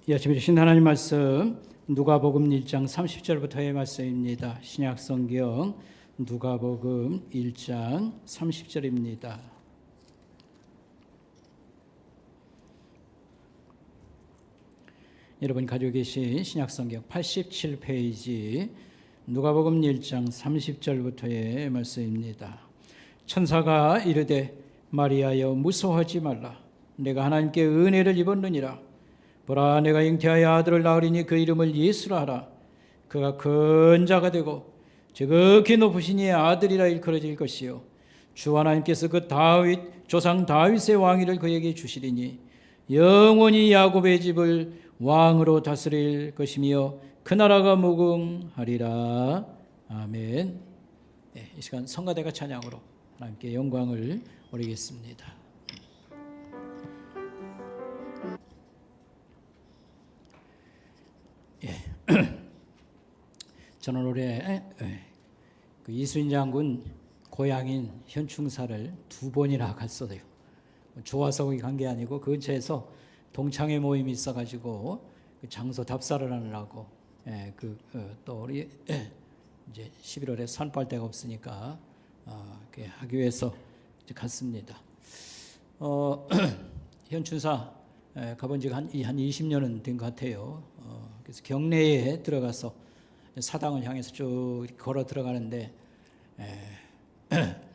이 아침에 주신 하나님 말씀 누가복음 1장 30절부터의 말씀입니다. 신약성경 누가복음 1장 30절입니다. 여러분 가지고 계신 신약성경 87페이지 누가복음 1장 30절부터의 말씀입니다. 천사가 이르되 마리아여 무서워하지 말라. 내가 하나님께 은혜를 입었느니라. 보라 내가 잉태하여 아들을 낳으리니 그 이름을 예수라 하라. 그가 큰 자가 되고 지극히 높으신 이의 아들이라 일컬어질 것이요 주 하나님께서 그 다윗 조상 다윗의 왕위를 그에게 주시리니 영원히 야곱의 집을 왕으로 다스릴 것이며 그 나라가 무궁하리라. 아멘. 네, 이 시간 성가대가 찬양으로 하나님께 영광을 올리겠습니다. 저는 올해 그 이순신 장군 고향인 현충사를 2번이나 갔어요. 좋아서 거기 간 게 아니고 그 근처에서 동창회 모임이 있어가지고 그 장소 답사를 하느라고 또 우리 이제 11월에 산불 데가 없으니까 하기 위해서 이제 갔습니다. 현충사 가본 지가 한 20년은 된 것 같아요. 그래서 경내에 들어가서 사당을 향해서 쭉 걸어 들어가는데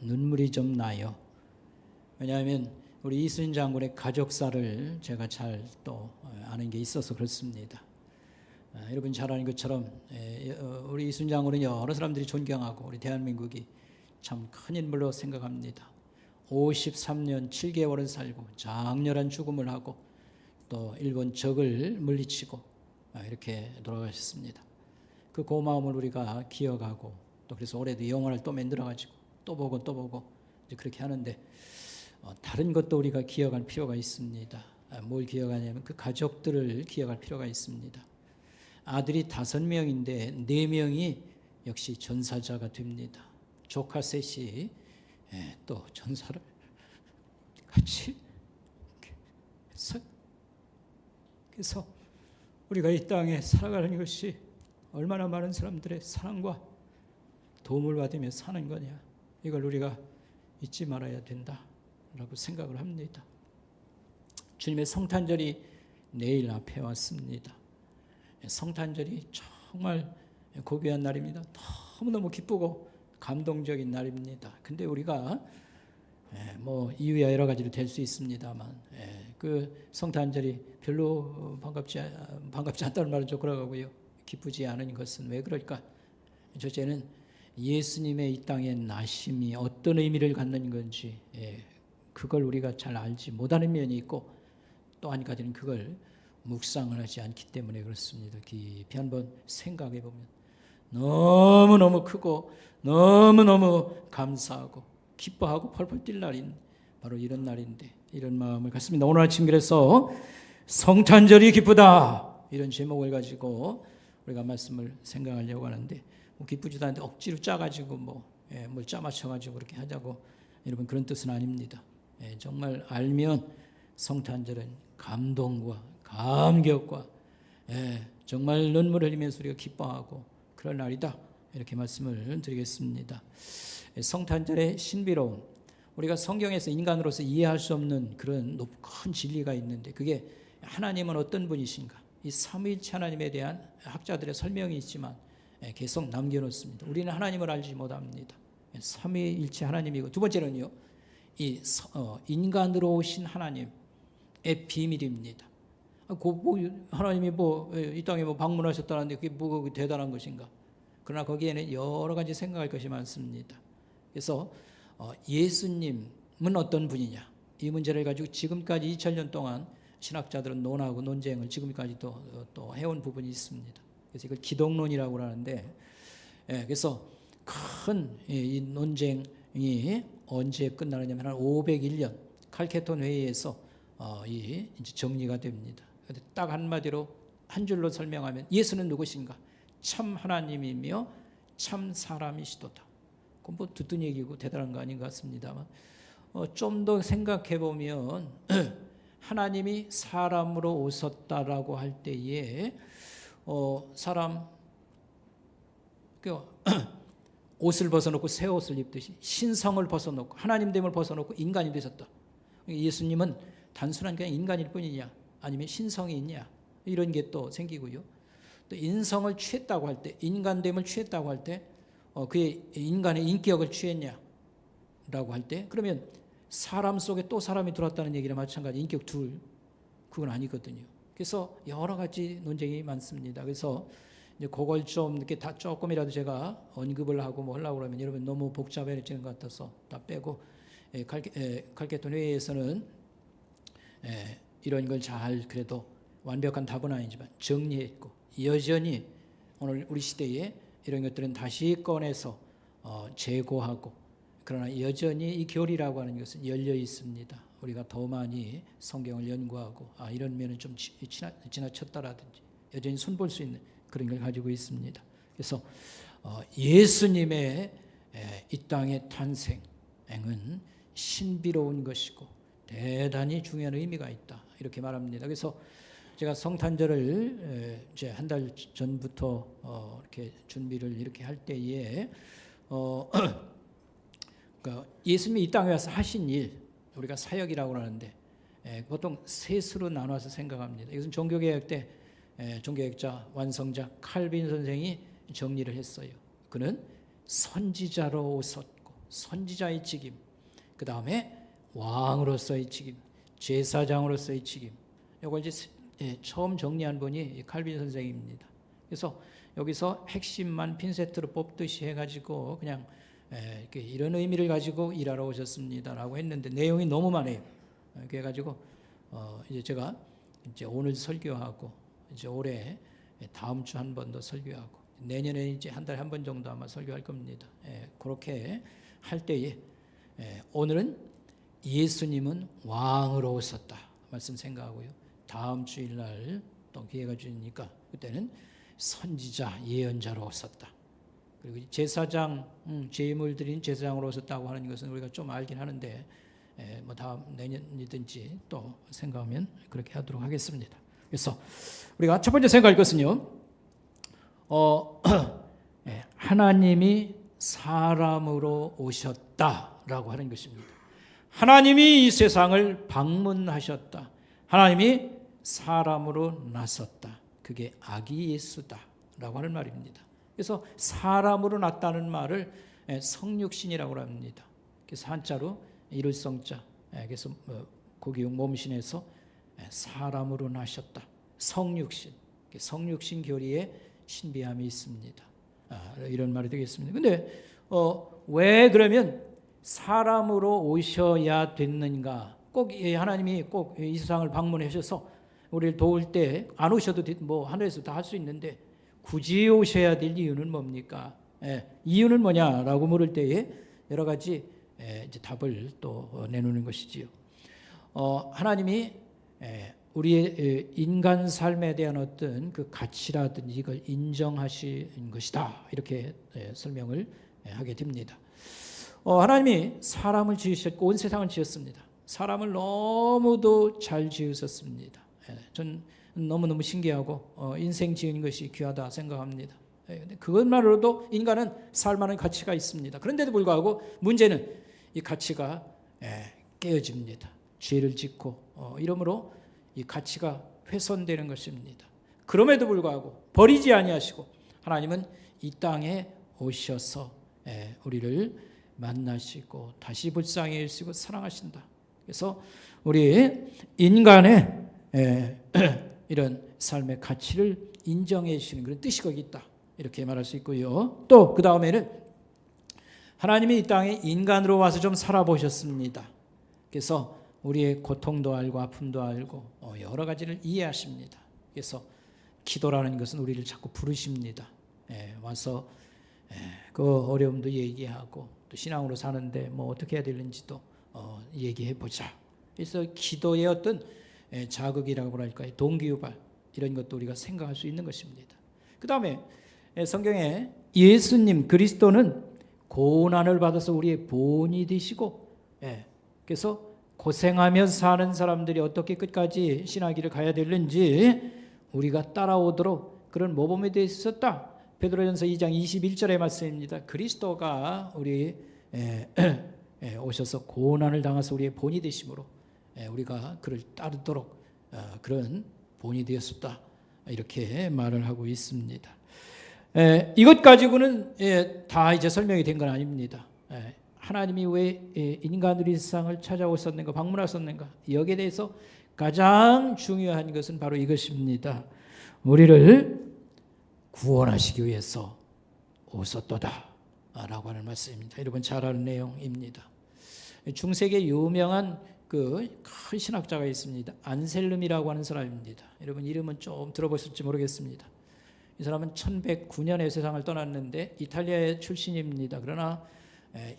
눈물이 좀 나요. 왜냐하면 우리 이순신 장군의 가족사를 제가 잘 또 아는 게 있어서 그렇습니다. 여러분 잘 아는 것처럼 우리 이순신 장군은 여러 사람들이 존경하고 우리 대한민국이 참 큰 인물로 생각합니다. 53년 7개월을 살고 장렬한 죽음을 하고 또 일본 적을 물리치고 이렇게 돌아가셨습니다. 그 고마움을 우리가 기억하고 또 그래서 올해도 영화를 또 만들어가지고 또 보고 이제 그렇게 하는데 다른 것도 우리가 기억할 필요가 있습니다. 뭘 기억하냐면 그 가족들을 기억할 필요가 있습니다. 아들이 5명인데 4명이 역시 전사자가 됩니다. 조카 셋이 또 전사를 같이 해서 그래서 우리가 이 땅에 살아가는 것이 얼마나 많은 사람들의 사랑과 도움을 받으며 사는 거냐, 이걸 우리가 잊지 말아야 된다라고 생각을 합니다. 주님의 성탄절이 내일 앞에 왔습니다. 성탄절이 정말 고귀한 날입니다. 너무너무 기쁘고 감동적인 날입니다. 근데 우리가 뭐 이유야 여러 가지로 될 수 있습니다만 그 성탄절이 별로 반갑지 않다는 말은 좀 그러고요. 기쁘지 않은 것은 왜 그럴까? 첫째는 예수님의 이 땅의 나심이 어떤 의미를 갖는 건지 그걸 우리가 잘 알지 못하는 면이 있고, 또 한 가지는 그걸 묵상을 하지 않기 때문에 그렇습니다. 깊이 한번 생각해 보면 너무너무 크고 너무너무 감사하고 기뻐하고 펄펄 뛸 날인 바로 이런 날인데, 이런 마음을 갖습니다. 오늘 아침 그래서 성탄절이 기쁘다 이런 제목을 가지고 우리가 말씀을 생각하려고 하는데, 뭐 기쁘지도 않은데 억지로 짜가지고 뭘 짜맞춰가지고 그렇게 하자고 여러분 그런 뜻은 아닙니다. 정말 알면 성탄절은 감동과 감격과 정말 눈물 흘리면서 우리가 기뻐하고 그런 날이다, 이렇게 말씀을 드리겠습니다. 성탄절의 신비로움, 우리가 성경에서 인간으로서 이해할 수 없는 그런 큰 진리가 있는데, 그게 하나님은 어떤 분이신가, 이 삼위일체 하나님에 대한 학자들의 설명이 있지만 계속 남겨놓습니다. 우리는 하나님을 알지 못합니다. 삼위일체 하나님이고, 두 번째는요, 이 인간으로 오신 하나님의 비밀입니다. 하나님이 이 땅에 방문하셨다는데 그게 뭐 대단한 것인가? 그러나 거기에는 여러 가지 생각할 것이 많습니다. 그래서 예수님은 어떤 분이냐, 이 문제를 가지고 지금까지 2000년 동안 신학자들은 논하고 논쟁을 지금까지도 또 해온 부분이 있습니다. 그래서 이걸 기독론이라고 하는데, 그래서 큰 이 논쟁이 언제 끝나느냐면 한 501년 칼케톤 회의에서 이제 정리가 됩니다. 딱 한마디로 한 줄로 설명하면 예수는 누구신가? 참 하나님이며 참 사람이시도다. 그건 뭐 듣던 얘기고 대단한 거 아닌 것 같습니다만 좀 더 생각해 보면 하나님이 사람으로 오셨다라고 할 때에 사람 옷을 벗어놓고 새 옷을 입듯이 신성을 벗어놓고 하나님됨을 벗어놓고 인간이 되셨다. 예수님은 단순한 그냥 인간일 뿐이냐 아니면 신성이 있냐 이런 게 또 생기고요. 또 인성을 취했다고 할 때 인간됨을 취했다고 할 때 그의 인간의 인격을 취했냐라고 할 때 그러면 사람 속에 또 사람이 들어왔다는 얘기랑 마찬가지 인격 둘 그건 아니거든요. 그래서 여러 가지 논쟁이 많습니다. 그래서 이제 그걸 좀 이렇게 다 조금이라도 제가 언급을 하고 뭐 하려고 그러면 여러분 너무 복잡해지는 것 같아서 다 빼고 갈게톤 회의에서는 이런 걸 잘 그래도 완벽한 답은 아니지만 정리했고 여전히 오늘 우리 시대에 이런 것들은 다시 꺼내서 재고하고 그러나 여전히 이 교리라고 하는 것은 열려 있습니다. 우리가 더 많이 성경을 연구하고 이런 면은 좀 지나쳤다라든지 여전히 손볼 수 있는 그런 걸 가지고 있습니다. 그래서 예수님의 이 땅의 탄생은 신비로운 것이고 대단히 중요한 의미가 있다 이렇게 말합니다. 그래서 제가 성탄절을 이제 한 달 전부터 이렇게 준비를 이렇게 할 때에 그러니까 예수님이 이 땅에 와서 하신 일 우리가 사역이라고 하는데 보통 셋으로 나눠서 생각합니다. 이것은 종교개혁 때 종교개혁자 완성자 칼빈 선생이 정리를 했어요. 그는 선지자로 오셨고 선지자의 직임, 그 다음에 왕으로서의 직임, 제사장으로서의 직임. 이걸 이제 처음 정리한 분이 칼빈 선생입니다. 그래서 여기서 핵심만 핀세트로 뽑듯이 해가지고 그냥 이런 의미를 가지고 일하러 오셨습니다라고 했는데 내용이 너무 많아요. 그래가지고 이제 제가 이제 오늘 설교하고 이제 올해 다음 주 한 번 더 설교하고 내년에 이제 한 달에 한 번 정도 아마 설교할 겁니다. 그렇게 할 때에 오늘은 예수님은 왕으로 오셨다 말씀 생각하고요. 다음 주일날 또 기회가 주니까 그때는 선지자 예언자로 오셨다. 그리고 제사장 제물 드린 제사장으로 오셨다고 하는 것은 우리가 좀 알긴 하는데 뭐 다음 내년이든지 또 생각하면 그렇게 하도록 하겠습니다. 그래서 우리가 첫 번째 생각할 것은요, 하나님이 사람으로 오셨다라고 하는 것입니다. 하나님이 이 세상을 방문하셨다. 하나님이 사람으로 나섰다. 그게 아기 예수다라고 하는 말입니다. 그래서 사람으로 났다는 말을 성육신이라고 합니다. 그래서 한자로 이룰성자, 그래서 고기용 몸신에서 사람으로 나셨다. 성육신, 성육신 교리에 신비함이 있습니다. 이런 말이 되겠습니다. 근데 왜 그러면 사람으로 오셔야 됐는가? 꼭 하나님이 꼭 이 세상을 방문하셔서 우리를 도울 때 안 오셔도 뭐 하늘에서 다 할 수 있는데 굳이 오셔야 될 이유는 뭡니까? 이유는 뭐냐라고 물을 때에 여러 가지 이제 답을 또 내놓는 것이지요. 하나님이 우리의 인간 삶에 대한 어떤 그 가치라든지 이걸 인정하신 것이다 이렇게 설명을 하게 됩니다. 하나님이 사람을 지으셨고 온 세상을 지었습니다. 사람을 너무도 잘 지으셨습니다. 전 너무너무 신기하고 인생 지은 것이 귀하다 생각합니다. 그것만으로도 인간은 살만한 가치가 있습니다. 그런데도 불구하고 문제는 이 가치가 깨어집니다. 죄를 짓고 이러므로 이 가치가 훼손되는 것입니다. 그럼에도 불구하고 버리지 아니하시고 하나님은 이 땅에 오셔서 우리를 만나시고 다시 불쌍히 여기시고 사랑하신다. 그래서 우리 인간의 이런 삶의 가치를 인정해 주시는 그런 뜻이 거기 있다. 이렇게 말할 수 있고요. 또 그 다음에는 하나님이 이 땅에 인간으로 와서 좀 살아보셨습니다. 그래서 우리의 고통도 알고 아픔도 알고 여러 가지를 이해하십니다. 그래서 기도라는 것은 우리를 자꾸 부르십니다. 와서 그 어려움도 얘기하고 또 신앙으로 사는데 뭐 어떻게 해야 되는지도 얘기해 보자. 그래서 기도의 어떤 자극이라고 할까요? 동기유발 이런 것도 우리가 생각할 수 있는 것입니다. 그 다음에 성경에 예수님 그리스도는 고난을 받아서 우리의 본이 되시고 그래서 고생하며 사는 사람들이 어떻게 끝까지 신학길을 가야 되는지 우리가 따라오도록 그런 모범이 되어 있었다. 베드로전서 2장 21절의 말씀입니다. 그리스도가 우리 오셔서 고난을 당하서 우리의 본이 되심으로 우리가 그를 따르도록 그런 본이 되었었다. 이렇게 말을 하고 있습니다. 이것 가지고는 다 이제 설명이 된 건 아닙니다. 하나님이 왜 인간으로 이 세상을 찾아오셨는가, 방문하셨는가, 여기에 대해서 가장 중요한 것은 바로 이것입니다. 우리를 구원하시기 위해서 오셨도다 라고 하는 말씀입니다. 여러분 잘 아는 내용입니다. 중세계 유명한 그 큰 신학자가 있습니다. 안셀름이라고 하는 사람입니다. 여러분 이름은 좀 들어보실지 모르겠습니다. 이 사람은 1109년에 세상을 떠났는데 이탈리아의 출신입니다. 그러나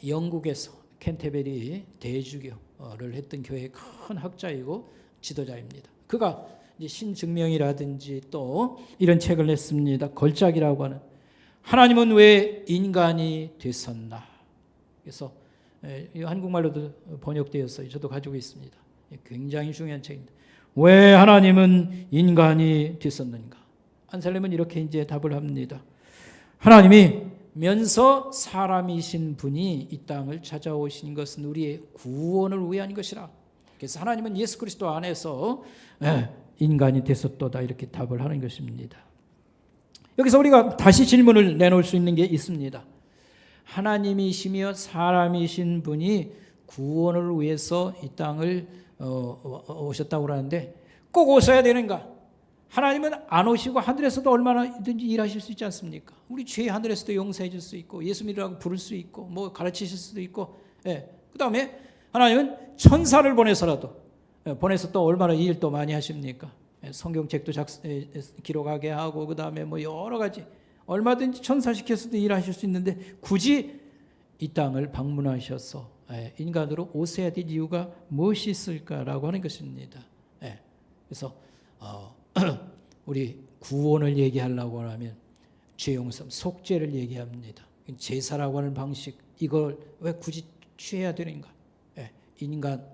영국에서 캔터베리 대주교를 했던 교회의 큰 학자이고 지도자입니다. 그가 이제 신증명이라든지 또 이런 책을 냈습니다. 걸작이라고 하는 하나님은 왜 인간이 되셨나. 그래서 한국말로도 번역되었어요. 저도 가지고 있습니다. 굉장히 중요한 책입니다. 왜 하나님은 인간이 되셨는가? 안셀렘은 이렇게 이제 답을 합니다. 하나님이 면서 사람이신 분이 이 땅을 찾아오신 것은 우리의 구원을 위한 것이라. 그래서 하나님은 예수 그리스도 안에서 인간이 되셨도다 이렇게 답을 하는 것입니다. 여기서 우리가 다시 질문을 내놓을 수 있는 게 있습니다. 하나님이시며 사람이신 분이 구원을 위해서 이 땅을 오셨다고 하는데 꼭 오셔야 되는가? 하나님은 안 오시고 하늘에서도 얼마나든지 일하실 수 있지 않습니까? 우리 죄 하늘에서도 용서해 줄 수 있고 예수 믿으라고 부를 수 있고 뭐 가르치실 수도 있고 그 다음에 하나님은 천사를 보내서 또 얼마나 일 또 많이 하십니까? 성경책도 기록하게 하고 그 다음에 뭐 여러 가지 얼마든지 천사시켜서도 일하실 수 있는데 굳이 이 땅을 방문하셔서 인간으로 오셔야 될 이유가 무엇이 있을까라고 하는 것입니다. 그래서 우리 구원을 얘기하려고 하면 죄 용서, 속죄를 얘기합니다. 제사라고 하는 방식 이걸 왜 굳이 취해야 되는가? 인간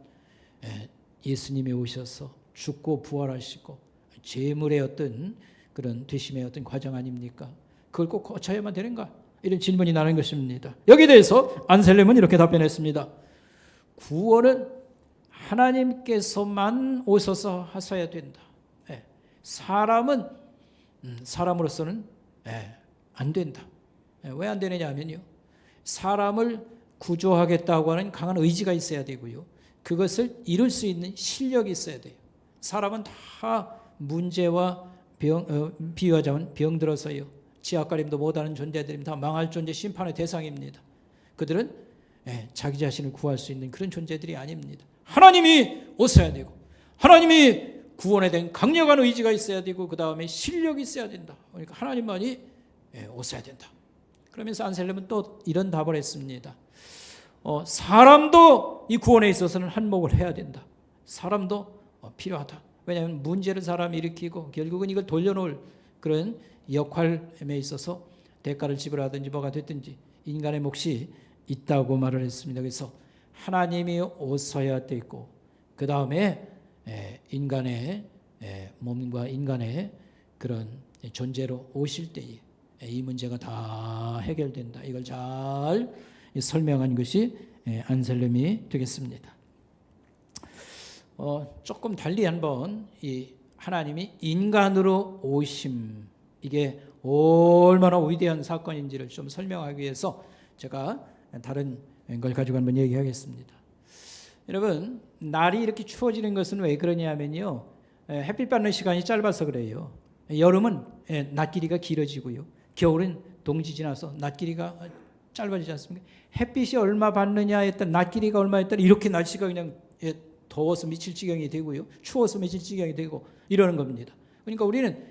예수님이 오셔서 죽고 부활하시고 제물의 어떤 그런 되심의 어떤 과정 아닙니까? 그걸 꼭 거쳐야만 되는가? 이런 질문이 나는 것입니다. 여기에 대해서 안셀렘은 이렇게 답변했습니다. 구원은 하나님께서만 오셔서 하셔야 된다. 사람은 사람으로서는 안 된다. 왜 안 되느냐 하면요. 사람을 구조하겠다고 하는 강한 의지가 있어야 되고요. 그것을 이룰 수 있는 실력이 있어야 돼요. 사람은 다 문제와 비유하자면 병들어서요. 지하가림도 못하는 존재들입니다. 다 망할 존재, 심판의 대상입니다. 그들은 자기 자신을 구할 수 있는 그런 존재들이 아닙니다. 하나님이 오셔야 되고 하나님이 구원에 대한 강력한 의지가 있어야 되고 그 다음에 실력이 있어야 된다. 그러니까 하나님만이 오셔야 된다. 그러면서 안셀렘은 또 이런 답을 했습니다. 사람도 이 구원에 있어서는 한몫을 해야 된다. 사람도 필요하다. 왜냐하면 문제를 사람이 일으키고 결국은 이걸 돌려놓을 그런 역할에 있어서 대가를 지불하든지 뭐가 됐든지 인간의 몫이 있다고 말을 했습니다. 그래서 하나님이 오셔야 되고 그 다음에 인간의 몸과 인간의 그런 존재로 오실 때에 이 문제가 다 해결된다. 이걸 잘 설명한 것이 안셀렘이 되겠습니다. 조금 달리 한번 이 하나님이 인간으로 오심 이게 얼마나 위대한 사건인지를 좀 설명하기 위해서 제가 다른 걸 가지고 한번 얘기하겠습니다. 여러분 날이 이렇게 추워지는 것은 왜 그러냐면요. 햇빛 받는 시간이 짧아서 그래요. 여름은 낮 길이가 길어지고요. 겨울은 동지 지나서 낮 길이가 짧아지지 않습니까? 햇빛이 얼마 받느냐에 따라 낮 길이가 얼마에 따라 이렇게 날씨가 그냥 더워서 미칠 지경이 되고요. 추워서 미칠 지경이 되고 이러는 겁니다. 그러니까 우리는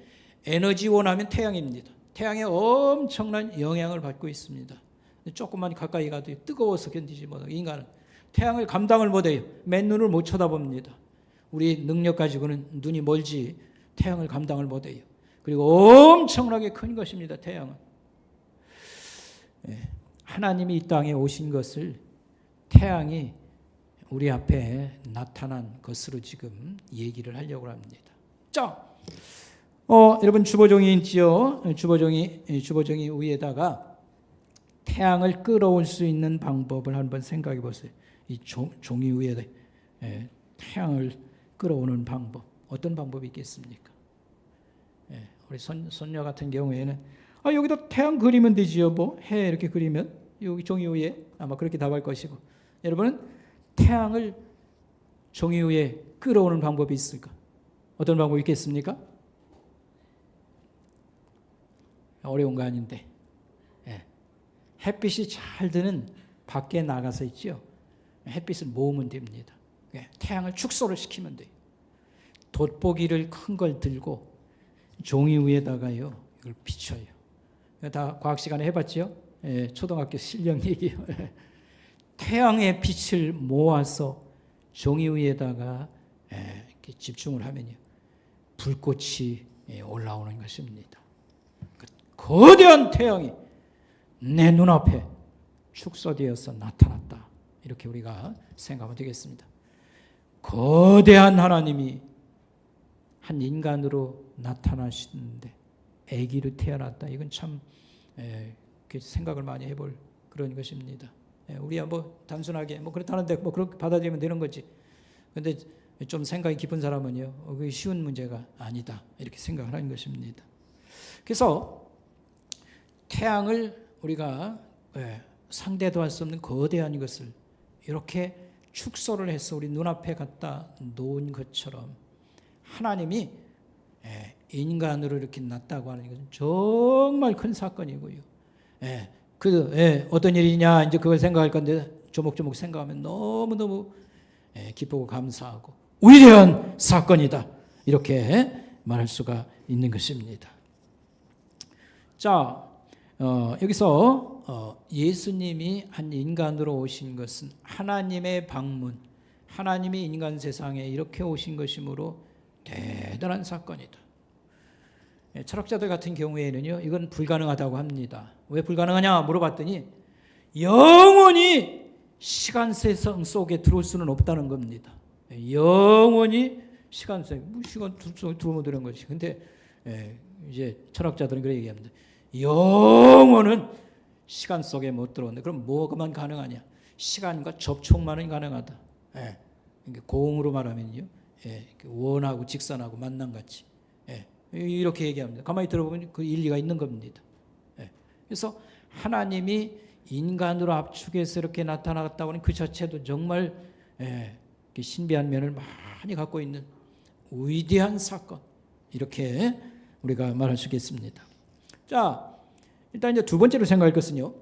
에너지원 하면 태양입니다. 태양의 엄청난 영향을 받고 있습니다. 조금만 가까이 가도 뜨거워서 견디지 못하고 인간은 태양을 감당을 못해요. 맨눈을 못 쳐다봅니다. 우리 능력 가지고는 눈이 멀지 태양을 감당을 못해요. 그리고 엄청나게 큰 것입니다. 태양은. 하나님이 이 땅에 오신 것을 태양이 우리 앞에 나타난 것으로 지금 얘기를 하려고 합니다. 자, 여러분 주보종이 있지요. 주보종이 위에다가 태양을 끌어올 수 있는 방법을 한번 생각해 보세요. 이 종이 위에다 태양을 끌어오는 방법, 어떤 방법이 있겠습니까? 우리 손녀 같은 경우에는 여기다 태양 그리면 되지요. 뭐 해 이렇게 그리면 여기 종이 위에 아마 그렇게 답할 것이고, 여러분은 태양을 종이 위에 끌어오는 방법이 있을까? 어떤 방법이 있겠습니까? 어려운 거 아닌데, 햇빛이 잘 드는 밖에 나가서 있죠. 햇빛을 모으면 됩니다. 태양을 축소를 시키면 돼요. 돋보기를 큰 걸 들고 종이 위에다가요 이걸 비춰요. 다 과학 시간에 해봤죠? 초등학교 실력 얘기요. 태양의 빛을 모아서 종이 위에다가 이렇게 집중을 하면요 불꽃이 올라오는 것입니다. 거대한 태양이 내 눈앞에 축소되어서 나타났다. 이렇게 우리가 생각하면 되겠습니다. 거대한 하나님이 한 인간으로 나타나시는데 아기로 태어났다. 이건 참 생각을 많이 해볼 그런 것입니다. 우리야 뭐 단순하게 뭐 그렇다는데 뭐 그렇게 받아들이면 되는 거지. 근데 좀 생각이 깊은 사람은요, 그게 쉬운 문제가 아니다. 이렇게 생각을 하는 것입니다. 그래서 태양을 우리가 상대도 할 수 없는 거대한 것을 이렇게 축소를 해서 우리 눈앞에 갖다 놓은 것처럼 하나님이 인간으로 이렇게 났다고 하는 것은 정말 큰 사건이고요. 어떤 일이냐 이제 그걸 생각할 건데 조목조목 생각하면 너무너무 기쁘고 감사하고 위대한 사건이다. 이렇게 말할 수가 있는 것입니다. 자, 여기서 예수님이 한 인간으로 오신 것은 하나님의 방문, 하나님이 인간 세상에 이렇게 오신 것이므로 대단한 사건이다. 철학자들 같은 경우에는요, 이건 불가능하다고 합니다. 왜 불가능하냐 물어봤더니 영원히 시간 세상 속에 들어올 수는 없다는 겁니다. 영원히 시간 속에 시간 속에 들어오면 되는 것이. 근데 이제 철학자들은 그렇게 얘기합니다. 영원은 시간 속에 못 들어온다. 그럼 뭐가만 가능하냐? 시간과 접촉만은 가능하다. 공으로 말하면요, 원하고 직선하고 만남같이 이렇게 얘기합니다. 가만히 들어보면 그 일리가 있는 겁니다. 그래서 하나님이 인간으로 압축해서 이렇게 나타났다고 하는 그 자체도 정말 신비한 면을 많이 갖고 있는 위대한 사건, 이렇게 우리가 말할 수 있겠습니다. 자, 일단 이제 두 번째로 생각할 것은요,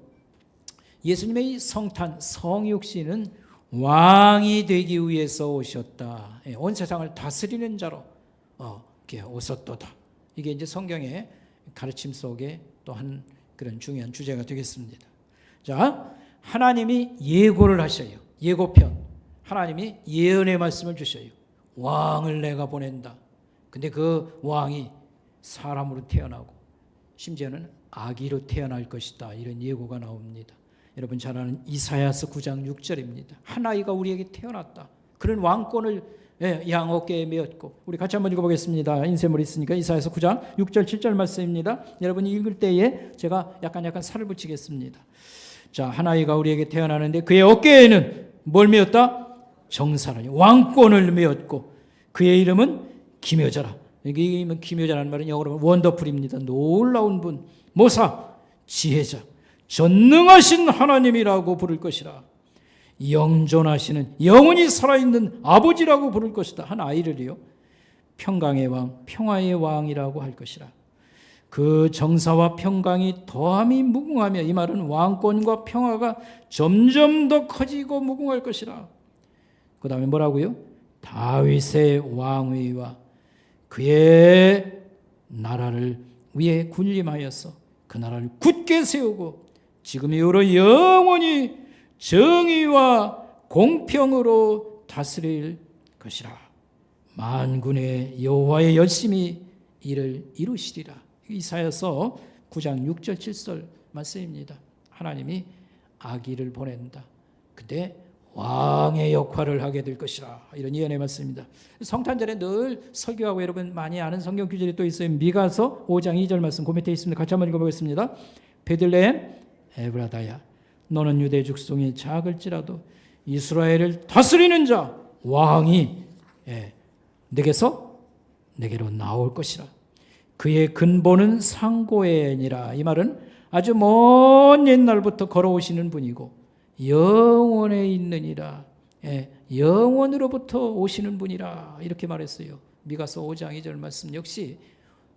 예수님의 성탄, 성육신은 왕이 되기 위해서 오셨다. 온 세상을 다스리는 자로 이렇게 오셨도다. 이게 이제 성경의 가르침 속에 또 한 그런 중요한 주제가 되겠습니다. 자, 하나님이 예고를 하셔요. 예고편. 하나님이 예언의 말씀을 주셔요. 왕을 내가 보낸다. 근데 그 왕이 사람으로 태어나고 심지어는 아기로 태어날 것이다. 이런 예고가 나옵니다. 여러분 잘 아는 이사야서 9장 6절입니다. 한 아이가 우리에게 태어났다. 그런 왕권을 양 어깨에 메었고, 우리 같이 한번 읽어보겠습니다. 인쇄물이 있으니까 이사야서 9장 6절 7절 말씀입니다. 여러분이 읽을 때에 제가 약간 살을 붙이겠습니다. 자, 한 아이가 우리에게 태어나는데 그의 어깨에는 뭘 메었다? 정사라니 왕권을 메었고 그의 이름은 기묘자라. 여기 이름은 기묘자라는 말은 영어로 원더풀입니다. 놀라운 분, 모사, 지혜자, 전능하신 하나님이라고 부를 것이라. 영존하시는 영원히 살아있는 아버지라고 부를 것이다. 한 아이를요, 평강의 왕, 평화의 왕이라고 할 것이라. 그 정사와 평강이 더함이 무궁하며, 이 말은 왕권과 평화가 점점 더 커지고 무궁할 것이라. 그 다음에 뭐라고요? 다윗의 왕위와 그의 나라를 위에 군림하여서 그 나라를 굳게 세우고 지금 이후로 영원히 정의와 공평으로 다스릴 것이라. 만군의 여호와의 열심히 이를 이루시리라. 이사야서 9장 6절 7절 말씀입니다. 하나님이 아기를 보낸다. 근데 왕의 역할을 하게 될 것이라. 이런 예언의 말씀입니다. 성탄절에 늘 설교하고 여러분 많이 아는 성경 구절이 또 있어요. 미가서 5장 2절 말씀 그 밑에 있습니다. 같이 한번 읽어보겠습니다. 베들레헴 에브라다야 너는 유대 족속이 작을지라도 이스라엘을 다스리는 자 왕이 내게로 나올 것이라. 그의 근본은 상고에니라. 이 말은 아주 먼 옛날부터 걸어오시는 분이고 영원에 있느니라. 영원으로부터 오시는 분이라. 이렇게 말했어요. 미가서 5장 2절 말씀 역시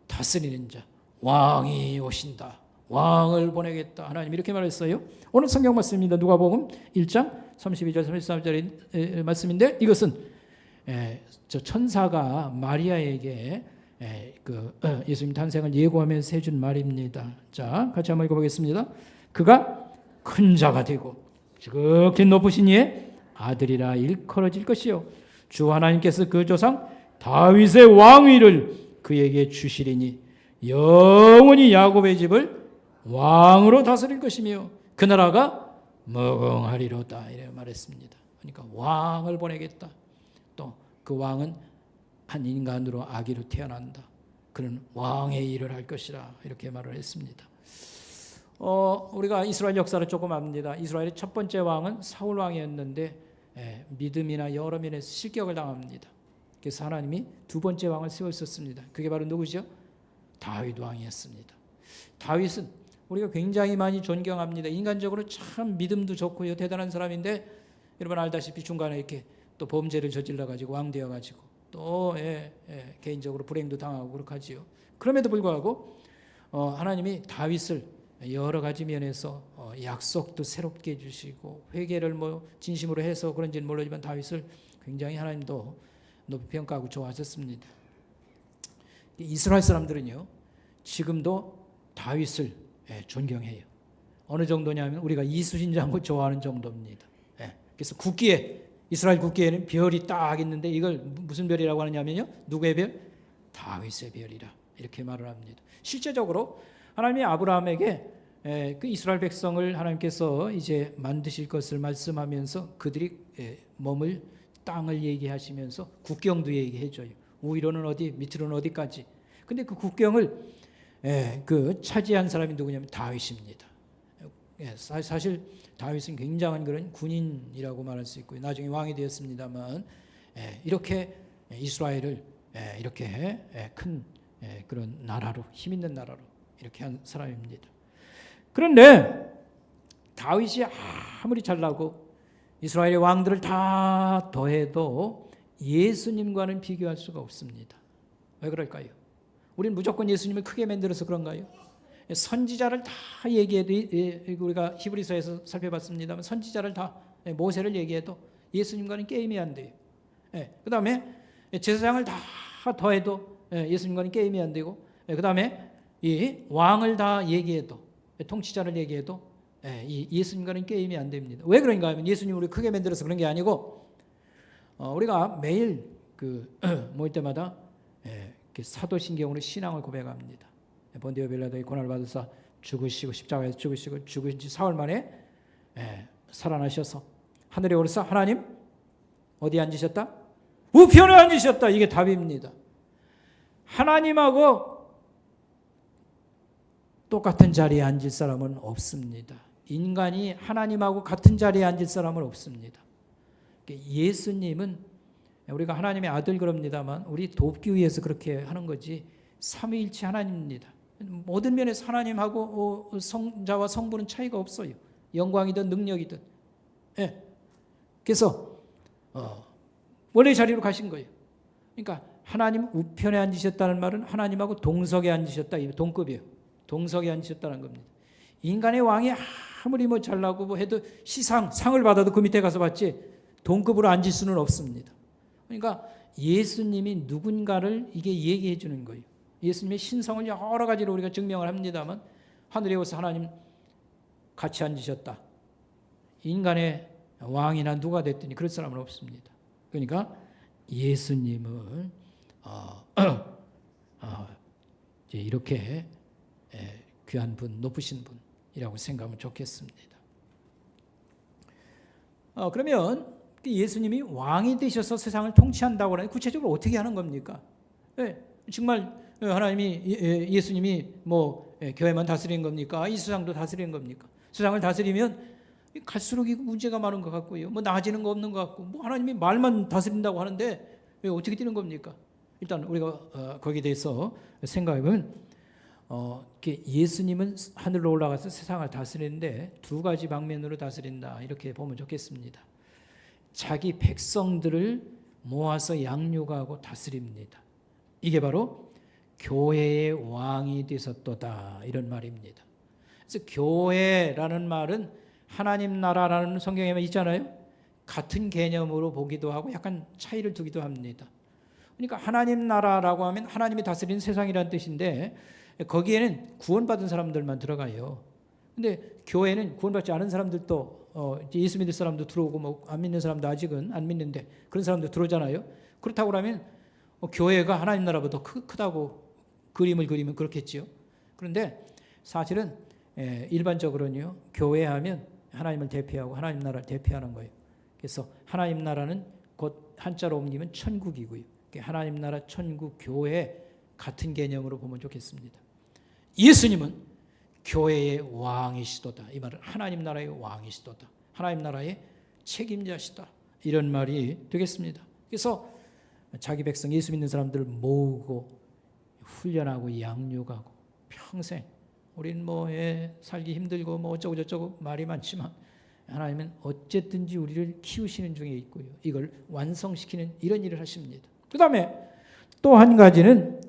다스리는 자 왕이 오신다. 왕을 보내겠다. 하나님 이렇게 말했어요. 오늘 성경 말씀입니다. 누가복음 1장 32절 33절의 말씀인데 이것은 저 천사가 마리아에게 예수님 탄생을 예고하면서 해준 말입니다. 자, 같이 한번 읽어보겠습니다. 그가 큰 자가 되고 지극히 높으신 이의 아들이라 일컬어질 것이요 주 하나님께서 그 조상 다윗의 왕위를 그에게 주시리니 영원히 야곱의 집을 왕으로 다스릴 것이며 그 나라가 무궁하리로다. 이렇게 말했습니다. 그러니까 왕을 보내겠다. 또 그 왕은 한 인간으로 아기로 태어난다. 그런 왕의 일을 할 것이라 이렇게 말을 했습니다. 우리가 이스라엘 역사를 조금 압니다. 이스라엘의 첫 번째 왕은 사울 왕이었는데 믿음이나 여러 면에서 실격을 당합니다. 그래서 하나님이 두 번째 왕을 세우셨습니다. 그게 바로 누구죠? 다윗 왕이었습니다. 다윗은 우리가 굉장히 많이 존경합니다. 인간적으로 참 믿음도 좋고요, 대단한 사람인데 여러분 알다시피 중간에 이렇게 또 범죄를 저질러 가지고 왕 되어 가지고 또 개인적으로 불행도 당하고 그렇게 하지요. 그럼에도 불구하고 하나님이 다윗을 여러 가지 면에서 약속도 새롭게 해주시고 회개를 진심으로 해서 그런지는 모르지만 다윗을 굉장히 하나님도 높이 평가하고 좋아하셨습니다. 이스라엘 사람들은요 지금도 다윗을 존경해요. 어느 정도냐면 우리가 이순신 장군 좋아하는 정도입니다. 그래서 국기에 이스라엘 국기에는 별이 딱 있는데 이걸 무슨 별이라고 하느냐면요 누구의 별? 다윗의 별이라 이렇게 말을 합니다. 실제적으로 하나님이 아브라함에게 그 이스라엘 백성을 하나님께서 이제 만드실 것을 말씀하면서 그들이 머물 땅을 얘기하시면서 국경도 얘기해줘요. 우위로는 어디, 밑으로는 어디까지. 근데 그 국경을 차지한 사람이 누구냐면 다윗입니다. 사실 다윗은 굉장한 그런 군인이라고 말할 수 있고요. 나중에 왕이 되었습니다만 이렇게 이스라엘을 이렇게 큰 그런 나라로 힘 있는 나라로 이렇게 한 사람입니다. 그런데 다윗이 아무리 잘나고 이스라엘의 왕들을 다 더해도 예수님과는 비교할 수가 없습니다. 왜 그럴까요? 우리는 무조건 예수님을 크게 만들어서 그런가요? 선지자를 다 얘기해도 우리가 히브리서에서 살펴봤습니다만 선지자를 다 모세를 얘기해도 예수님과는 게임이 안 돼요. 그 다음에 제사장을 다 더해도 예수님과는 게임이 안 되고 그 다음에 이 왕을 다 얘기해도 통치자를 얘기해도 이 예수님과는 게임이 안 됩니다. 왜 그런가 하면 예수님을 크게 만들어서 그런 게 아니고 우리가 매일 모일 때마다 사도신경으로 신앙을 고백합니다. 본디오 빌라도의 고난을 받으사 죽으시고 십자가에서 죽으시고 죽은 지 사흘 만에 살아나셔서 하늘에 오르사 하나님 어디 앉으셨다? 우편에 앉으셨다. 이게 답입니다. 하나님하고 똑같은 자리에 앉을 사람은 없습니다. 인간이 하나님하고 같은 자리에 앉을 사람은 없습니다. 예수님은 우리가 하나님의 아들 그럽니다만 우리 돕기 위해서 그렇게 하는 거지 삼위일체 하나님입니다. 모든 면에서 하나님하고 성자와 성부는 차이가 없어요. 영광이든 능력이든. 그래서 원래 자리로 가신 거예요. 그러니까 하나님 우편에 앉으셨다는 말은 하나님하고 동석에 앉으셨다. 이 동급이에요. 동석에 앉으셨다는 겁니다. 인간의 왕이 아무리 잘나고 해도 상을 받아도 그 밑에 가서 받지 동급으로 앉을 수는 없습니다. 그러니까 예수님이 누군가를 이게 얘기해 주는 거예요. 예수님의 신성을 여러 가지로 우리가 증명을 합니다만 하늘에 오서 하나님 같이 앉으셨다. 인간의 왕이나 누가 됐더니 그럴 사람은 없습니다. 그러니까 예수님은 이렇게 귀한 분, 높으신 분이라고 생각하면 좋겠습니다. 그러면 예수님이 왕이 되셔서 세상을 통치한다고 하는 구체적으로 어떻게 하는 겁니까? 정말 하나님이 예수님이 교회만 다스리는 겁니까? 이 세상도 다스리는 겁니까? 세상을 다스리면 갈수록 이거 문제가 많은 것 같고요. 나아지는 거 없는 것 같고, 하나님이 말만 다스린다고 하는데 왜 어떻게 되는 겁니까? 일단 우리가 거기에 대해서 생각해보면 예수님은 하늘로 올라가서 세상을 다스리는데 두 가지 방면으로 다스린다, 이렇게 보면 좋겠습니다. 자기 백성들을 모아서 양육하고 다스립니다. 이게 바로 교회의 왕이 되셨도다, 이런 말입니다. 그래서 교회라는 말은 하나님 나라라는 성경에만 있잖아요. 같은 개념으로 보기도 하고 약간 차이를 두기도 합니다. 그러니까 하나님 나라라고 하면 하나님이 다스리는 세상이라는 뜻인데 거기에는 구원받은 사람들만 들어가요. 근데 교회는 구원받지 않은 사람들도 예수 믿을 사람도 들어오고 안 믿는 사람도 아직은 안 믿는데 그런 사람도 들어오잖아요. 그렇다고 하면 교회가 하나님 나라보다 더 크다고 그림을 그리면 그렇겠지요. 그런데 사실은 일반적으로는요, 교회 하면 하나님을 대표하고 하나님 나라를 대표하는 거예요. 그래서 하나님 나라는 곧 한자로 옮기면 천국이고요. 하나님 나라, 천국, 교회 같은 개념으로 보면 좋겠습니다. 예수님은 교회의 왕이시도다. 이 말은 하나님 나라의 왕이시도다. 하나님 나라의 책임자시다. 이런 말이 되겠습니다. 그래서 자기 백성 예수 믿는 사람들을 모으고 훈련하고 양육하고 평생 우리는 살기 힘들고 어쩌고 저쩌고 말이 많지만 하나님은 어쨌든지 우리를 키우시는 중에 있고요. 이걸 완성시키는 이런 일을 하십니다. 그 다음에 또 한 가지는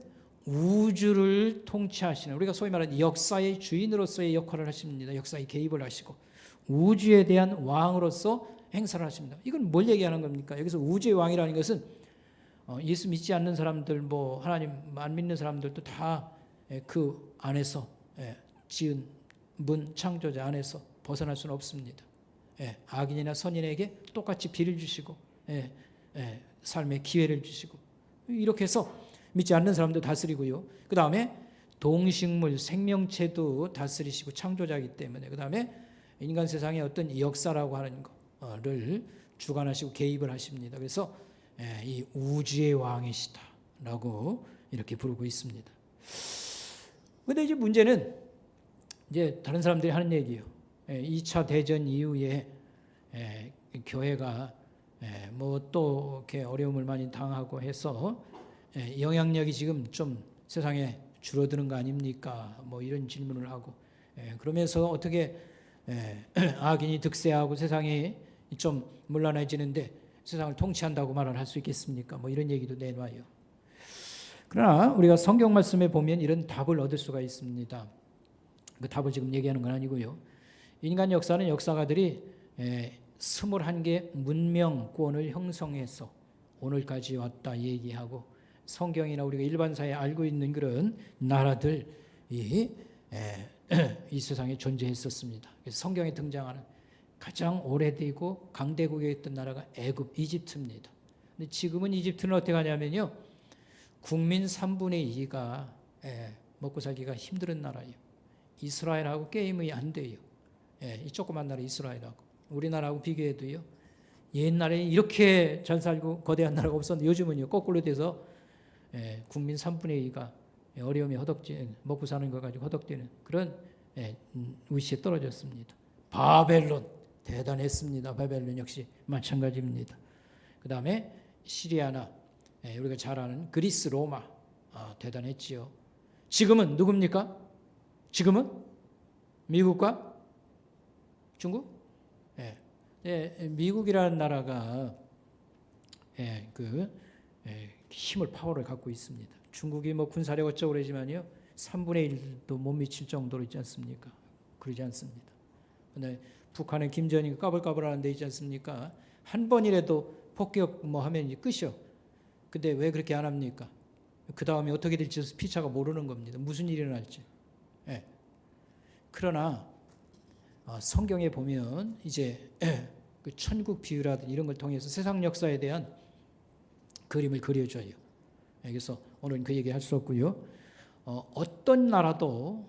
우주를 통치하시는, 우리가 소위 말하는 역사의 주인으로서의 역할을 하십니다. 역사에 개입을 하시고 우주에 대한 왕으로서 행사를 하십니다. 이건 뭘 얘기하는 겁니까? 여기서 우주의 왕이라는 것은 예수 믿지 않는 사람들, 하나님 안 믿는 사람들도 다 그 안에서 지은 문 창조자 안에서 벗어날 수는 없습니다. 악인이나 선인에게 똑같이 비를 주시고 삶의 기회를 주시고 이렇게 해서 믿지 않는 사람도 다스리고요. 그 다음에 동식물, 생명체도 다스리시고 창조자이기 때문에 그 다음에 인간 세상의 어떤 역사라고 하는 거를 주관하시고 개입을 하십니다. 그래서 이 우주의 왕이시다라고 이렇게 부르고 있습니다. 그런데 이제 문제는 이제 다른 사람들이 하는 얘기예요. 2차 대전 이후에 교회가 또 이렇게 어려움을 많이 당하고 해서 영향력이 지금 좀 세상에 줄어드는 거 아닙니까? 이런 질문을 하고 그러면서 어떻게 악인이 득세하고 세상이 좀 문란해지는데 세상을 통치한다고 말을 할 수 있겠습니까? 이런 얘기도 내놔요. 그러나 우리가 성경 말씀에 보면 이런 답을 얻을 수가 있습니다. 그 답을 지금 얘기하는 건 아니고요. 인간 역사는 역사가들이 21개 문명권을 형성해서 오늘까지 왔다 얘기하고 성경이나 우리가 일반사에 알고 있는 그런 나라들이 이 세상에 존재했었습니다. 그래서 성경에 등장하는 가장 오래되고 강대국이었던 나라가 애굽, 이집트입니다. 근데 지금은 이집트는 어떻게 하냐면요, 국민 3분의 2가 먹고 살기가 힘든 나라예요. 이스라엘하고 게임이 안 돼요. 이 조그만 나라 이스라엘하고 우리나라하고 비교해도요, 옛날에 이렇게 잘 살고 거대한 나라가 없었는데 요즘은요 거꾸로 돼서 국민 3분의 2가 어려움이 먹고 사는 거 가지고 허덕대는 그런 위치에 떨어졌습니다. 바벨론 대단했습니다. 바벨론 역시 마찬가지입니다. 그 다음에 시리아나 우리가 잘 아는 그리스, 로마 대단했지요. 지금은 누굽니까? 지금은 미국과 중국? 미국이라는 나라가 힘을 파워를 갖고 있습니다. 중국이 군사력 어쩌고 그러지만요 3분의 1도 못 미칠 정도로 있지 않습니까? 그러지 않습니다. 근데 북한의 김정은이 까불까불하는 데 있지 않습니까? 한 번이라도 폭격 하면 이제 끝이요. 근데 왜 그렇게 안 합니까? 그 다음에 어떻게 될지 피차가 모르는 겁니다. 무슨 일이 일어날지. 그러나 성경에 보면 이제 그 천국 비유라든지 이런 걸 통해서 세상 역사에 대한 그림을 그려줘요. 그래서 오늘은 그 얘기 할 수 없고요. 어떤 나라도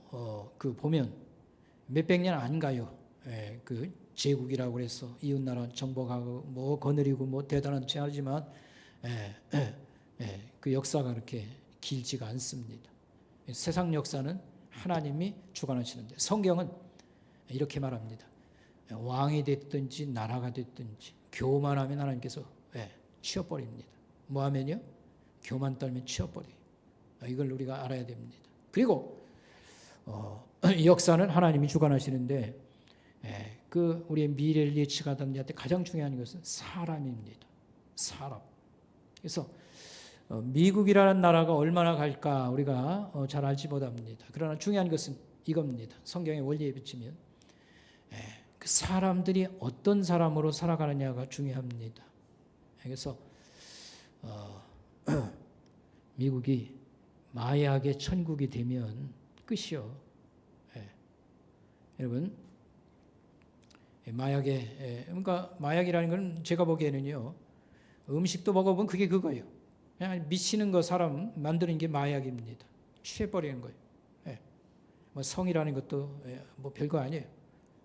보면 몇백 년 안 가요. 제국이라고 그래서 이웃나라 정복하고 뭐 거느리고 뭐 대단한 체하지만 그 역사가 그렇게 길지가 않습니다. 세상 역사는 하나님이 주관하시는데 성경은 이렇게 말합니다. 왕이 됐든지 나라가 됐든지 교만하면 하나님께서 치워버립니다. 뭐하면요? 교만 떨면 치워버려요. 이걸 우리가 알아야 됩니다. 그리고 역사는 하나님이 주관하시는데 그 우리의 미래를 예측하던 자한테 가장 중요한 것은 사람입니다. 사람. 그래서 미국이라는 나라가 얼마나 갈까 우리가 잘 알지 못합니다. 그러나 중요한 것은 이겁니다. 성경의 원리에 비치면 그 사람들이 어떤 사람으로 살아가느냐가 중요합니다. 그래서 미국이 마약의 천국이 되면 끝이요. 여러분, 그러니까 마약이라는 건 제가 보기에는요, 음식도 먹어보면 그게 그거예요. 그냥 미치는 거 사람 만드는 게 마약입니다. 취해버리는 거예요. 뭐 성이라는 것도 뭐 별거 아니에요.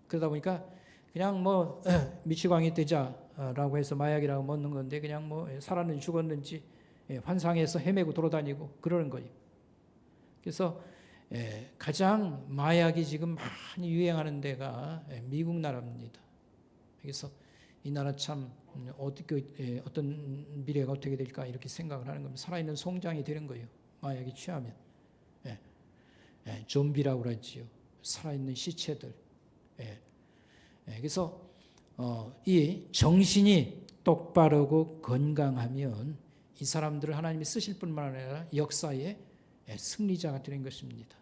그러다 보니까 그냥 뭐 미치광이 되자라고 해서 마약이라고 먹는 건데 그냥 뭐 살았는지 죽었는지 환상에서 헤매고 돌아다니고 그러는 거예요. 그래서 가장 마약이 지금 많이 유행하는 데가 미국 나라입니다. 그래서 이 나라 참 어떤 미래가 어떻게 될까 이렇게 생각을 하는 겁니다. 살아있는 송장이 되는 거예요. 마약이 취하면. 좀비라고 그러지요. 살아있는 시체들. 그래서 이 정신이 똑바르고 건강하면 이 사람들을 하나님이 쓰실 뿐만 아니라 역사의 승리자가 되는 것입니다.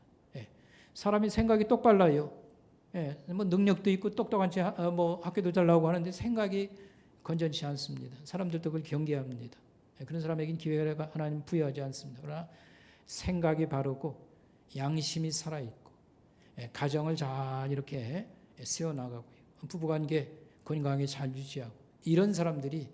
사람이 생각이 똑발라요. 뭐 능력도 있고 똑똑한 뭐 학교도 잘 나오고 하는데 생각이 건전치 않습니다. 사람들도 그걸 경계합니다. 그런 사람에게는 기회가 하나님 부여하지 않습니다. 그러나 생각이 바르고 양심이 살아있고 가정을 잘 이렇게 세워나가고요. 부부관계 건강하게 잘 유지하고 이런 사람들이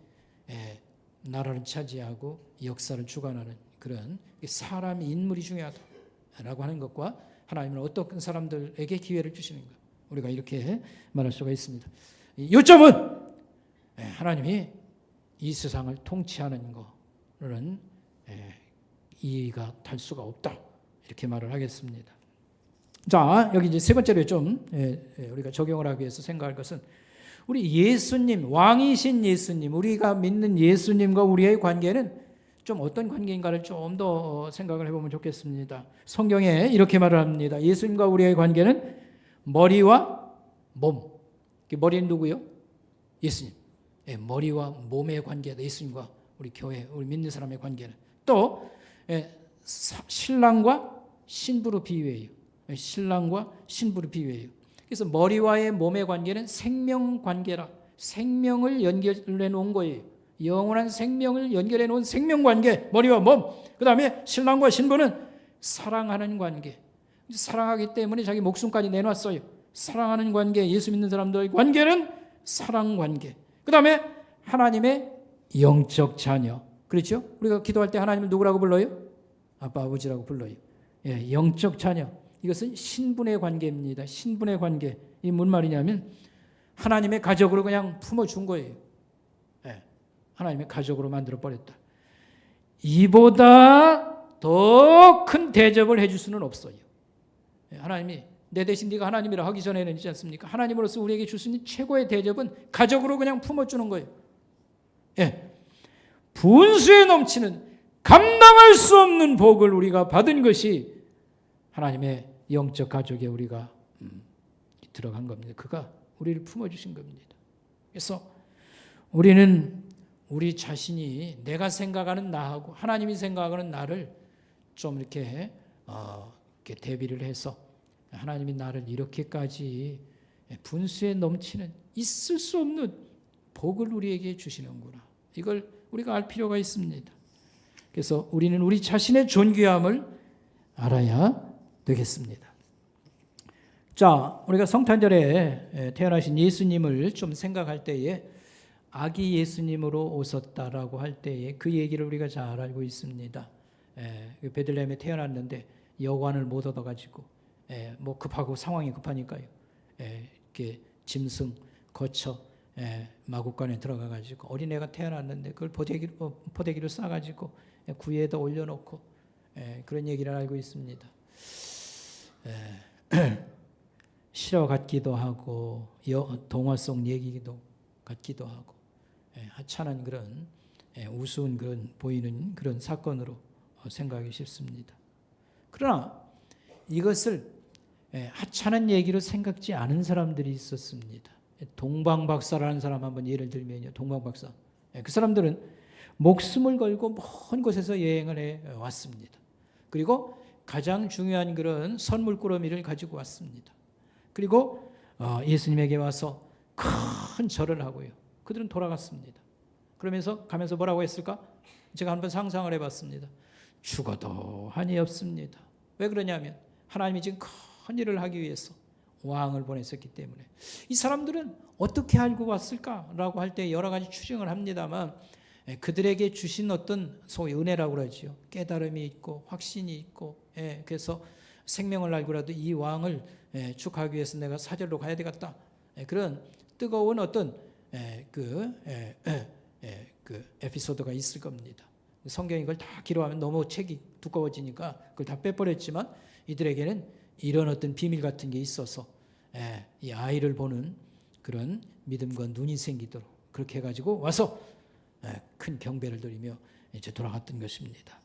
나라를 차지하고 역사를 주관하는 그런 사람의 인물이 중요하다라고 하는 것과 하나님은 어떤 사람들에게 기회를 주시는가 우리가 이렇게 말할 수가 있습니다. 요점은 하나님이 이 세상을 통치하는 거는 이해가 될 수가 없다 이렇게 말을 하겠습니다. 자, 여기 이제 세 번째로 좀 우리가 적용을 하기 위해서 생각할 것은 우리 예수님, 왕이신 예수님, 우리가 믿는 예수님과 우리의 관계는 좀 어떤 관계인가를 좀 더 생각을 해보면 좋겠습니다. 성경에 이렇게 말을 합니다. 예수님과 우리의 관계는 머리와 몸. 머리는 누구요? 예수님. 머리와 몸의 관계다. 예수님과 우리 교회, 우리 믿는 사람의 관계는. 또 신랑과 신부로 비유해요. 신랑과 신부로 비유해요. 그래서 머리와의 몸의 관계는 생명 관계라. 생명을 연결해 놓은 거예요. 영원한 생명을 연결해 놓은 생명 관계, 머리와 몸. 그 다음에 신랑과 신부는 사랑하는 관계. 사랑하기 때문에 자기 목숨까지 내놨어요. 사랑하는 관계, 예수 믿는 사람들의 관계는 사랑 관계. 그 다음에 하나님의 영적 자녀. 그렇죠? 우리가 기도할 때 하나님을 누구라고 불러요? 아빠, 아버지라고 불러요. 영적 자녀. 이것은 신분의 관계입니다. 신분의 관계. 이게 뭔 말이냐면 하나님의 가족으로 그냥 품어준 거예요. 하나님의 가족으로 만들어버렸다. 이보다 더 큰 대접을 해줄 수는 없어요. 하나님이 내 대신 네가 하나님이라 하기 전에는 있지 않습니까? 하나님으로서 우리에게 줄 수 있는 최고의 대접은 가족으로 그냥 품어주는 거예요. 분수에 넘치는 감당할 수 없는 복을 우리가 받은 것이 하나님의 영적 가족에 우리가 들어간 겁니다. 그가 우리를 품어주신 겁니다. 그래서 우리는 우리 자신이 내가 생각하는 나하고 하나님이 생각하는 나를 좀 이렇게 대비를 해서 하나님이 나를 이렇게까지 분수에 넘치는 있을 수 없는 복을 우리에게 주시는구나. 이걸 우리가 알 필요가 있습니다. 그래서 우리는 우리 자신의 존귀함을 알아야 되겠습니다. 자, 우리가 성탄절에 태어나신 예수님을 좀 생각할 때에 아기 예수님으로 오셨다라고 할 때에 그 얘기를 우리가 잘 알고 있습니다. 베들레헴에 태어났는데 여관을 못 얻어가지고 뭐 급하고 상황이 급하니까요. 이렇게 짐승 거쳐 마구간에 들어가 가지고 어린애가 태어났는데 그걸 포대기로 싸 가지고 구유에다 올려놓고 그런 얘기를 알고 있습니다. 실화 같기도 하고 동화 속 얘기도 같기도 하고 하찮은 그런 우스운 그런 보이는 그런 사건으로 생각하기 쉽습니다. 그러나 이것을 하찮은 얘기로 생각지 않은 사람들이 있었습니다. 동방박사라는 사람 한번 예를 들면요. 동방박사. 그 사람들은 목숨을 걸고 먼 곳에서 여행을 해 왔습니다. 그리고 가장 중요한 그런 선물꾸러미를 가지고 왔습니다. 그리고 예수님에게 와서 큰 절을 하고요. 그들은 돌아갔습니다. 그러면서 가면서 뭐라고 했을까? 제가 한번 상상을 해봤습니다. 죽어도 한이 없습니다. 왜 그러냐면 하나님이 지금 큰 일을 하기 위해서 왕을 보냈었기 때문에. 이 사람들은 어떻게 알고 왔을까라고 할 때 여러 가지 추정을 합니다만 그들에게 주신 어떤 소위 은혜라고 그러죠. 깨달음이 있고 확신이 있고 그래서 생명을 알고라도 이 왕을 축하하기 위해서 내가 사절로 가야 되겠다. 그런 뜨거운 어떤 그 에피소드가 있을 겁니다. 성경이 이걸 다 기록하면 너무 책이 두꺼워지니까 그걸 다 빼버렸지만 이들에게는 이런 어떤 비밀 같은 게 있어서 이 아이를 보는 그런 믿음과 눈이 생기도록 그렇게 해가지고 와서 큰 경배를 드리며 이제 돌아갔던 것입니다.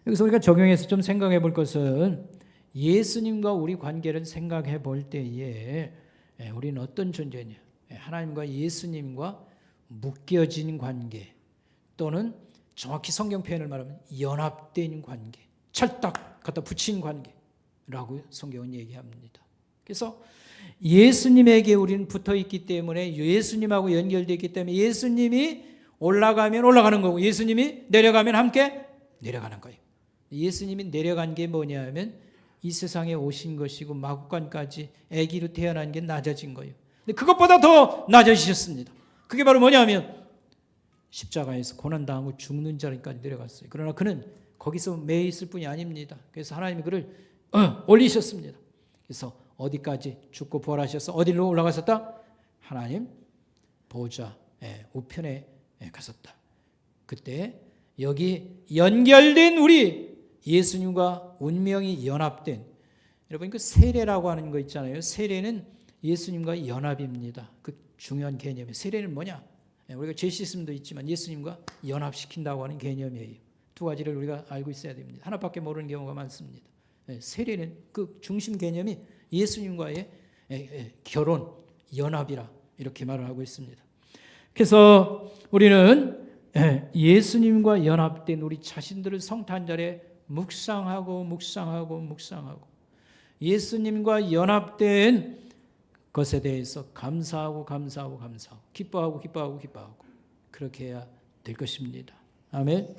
여기서 우리가 적용해서 좀 생각해 볼 것은 예수님과 우리 관계를 생각해 볼 때에 우리는 어떤 존재냐? 하나님과 예수님과 묶여진 관계 또는 정확히 성경 표현을 말하면 연합된 관계, 찰딱 갖다 붙인 관계라고 성경은 얘기합니다. 그래서 예수님에게 우리는 붙어 있기 때문에 예수님하고 연결되어 있기 때문에 예수님이 올라가면 올라가는 거고 예수님이 내려가면 함께 내려가는 거예요. 예수님이 내려간 게 뭐냐면 이 세상에 오신 것이고 마구간까지 아기로 태어난 게 낮아진 거예요. 근데 그것보다 더 낮아지셨습니다. 그게 바로 뭐냐면 십자가에서 고난당하고 죽는 자리까지 내려갔어요. 그러나 그는 거기서 매 있을 뿐이 아닙니다. 그래서 하나님이 그를 올리셨습니다. 그래서 어디까지 죽고 부활하셔서 어디로 올라가셨다? 하나님 보좌 우편에 가셨다. 그때 여기 연결된 우리 예수님과 운명이 연합된 여러분 그 세례라고 하는 거 있잖아요. 세례는 예수님과 연합입니다. 그 중요한 개념이에요. 세례는 뭐냐? 우리가 제시스템도 있지만 예수님과 연합시킨다고 하는 개념이에요. 두 가지를 우리가 알고 있어야 됩니다. 하나밖에 모르는 경우가 많습니다. 세례는 그 중심 개념이 예수님과의 결혼, 연합이라 이렇게 말을 하고 있습니다. 그래서 우리는 예수님과 연합된 우리 자신들을 성탄절에 묵상하고 예수님과 연합된 것에 대해서 감사하고 기뻐하고 그렇게 해야 될 것입니다. 아멘.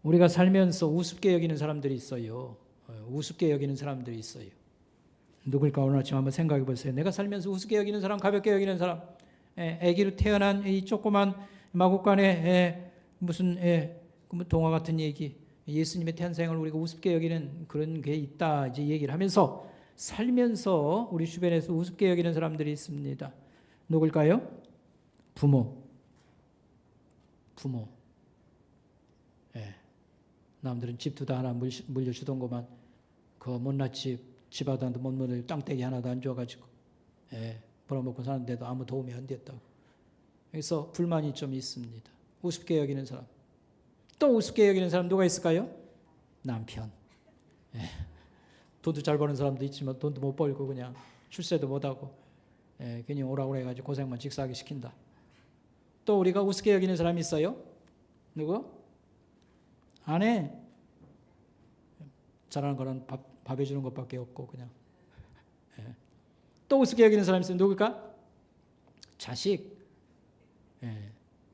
우리가 살면서 우습게 여기는 사람들이 있어요. 우습게 여기는 사람들이 있어요. 누굴까 오늘 아침 한번 생각해 보세요. 내가 살면서 우습게 여기는 사람, 가볍게 여기는 사람, 아기로 태어난 이 조그만 마구간에 무슨 동화 같은 얘기, 예수님의 탄생을 우리가 우습게 여기는 그런 게 있다 이제 얘기를 하면서 살면서 우리 주변에서 우습게 여기는 사람들이 있습니다. 누굴까요? 부모. 남들은 집도 다 하나 물려주던 것만 그 못난 집 아들한테 못 물려 땅떼기 하나도 안 줘가지고 벌어먹고 사는데도 아무 도움이 안 됐다고. 그래서 불만이 좀 있습니다. 우습게 여기는 사람. 또 우습게 여기는 사람 누가 있을까요? 남편. 돈도 잘 버는 사람도 있지만 돈도 못 벌고 그냥 출세도 못하고 괜히 오라고 해가지고 고생만 직사하게 시킨다. 또 우리가 우습게 여기는 사람이 있어요? 누구? 아내. 잘하는 거는 밥 해주는 것밖에 없고 그냥. 또 우습게 여기는 사람이 있어요. 누굴까? 자식.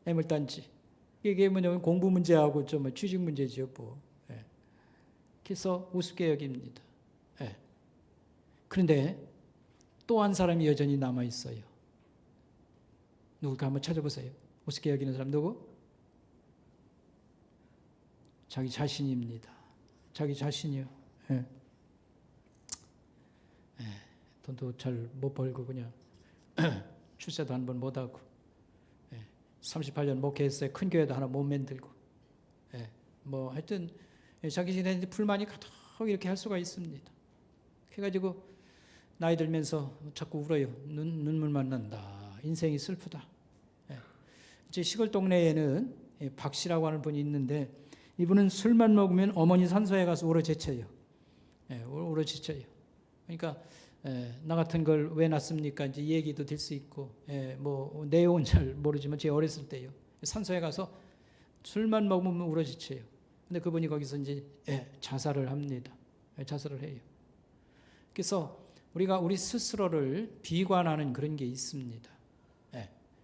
애물단지. 이게 뭐냐면 공부 문제하고 좀 취직 문제지요. 그래서 우습게 여깁니다. 그런데 또 한 사람이 여전히 남아 있어요. 누굴까 한번 찾아보세요. 우습게 여기는 사람 누구? 자기 자신입니다. 자기 자신이요. 돈도 잘 못 벌고 그냥 출세도 한 번 못하고 38년 목회했어요. 큰 교회도 하나 못 만들고 뭐 하여튼 자기 전에 불만이 가득 이렇게 할 수가 있습니다. 그래가지고 나이 들면서 자꾸 울어요. 눈물만 난다. 인생이 슬프다. 제 시골 동네에는 박 씨라고 하는 분이 있는데 이분은 술만 먹으면 어머니 산소에 가서 울어제쳐요. 울어제쳐요. 그러니까 나 같은 걸 왜 낳습니까? 이제 얘기도 될 수 있고 뭐 내용은 잘 모르지만 제 어렸을 때요. 산소에 가서 술만 먹으면 울어제쳐요. 근데 그분이 거기서 이제 자살을 합니다. 자살을 해요. 그래서 우리가 우리 스스로를 비관하는 그런 게 있습니다.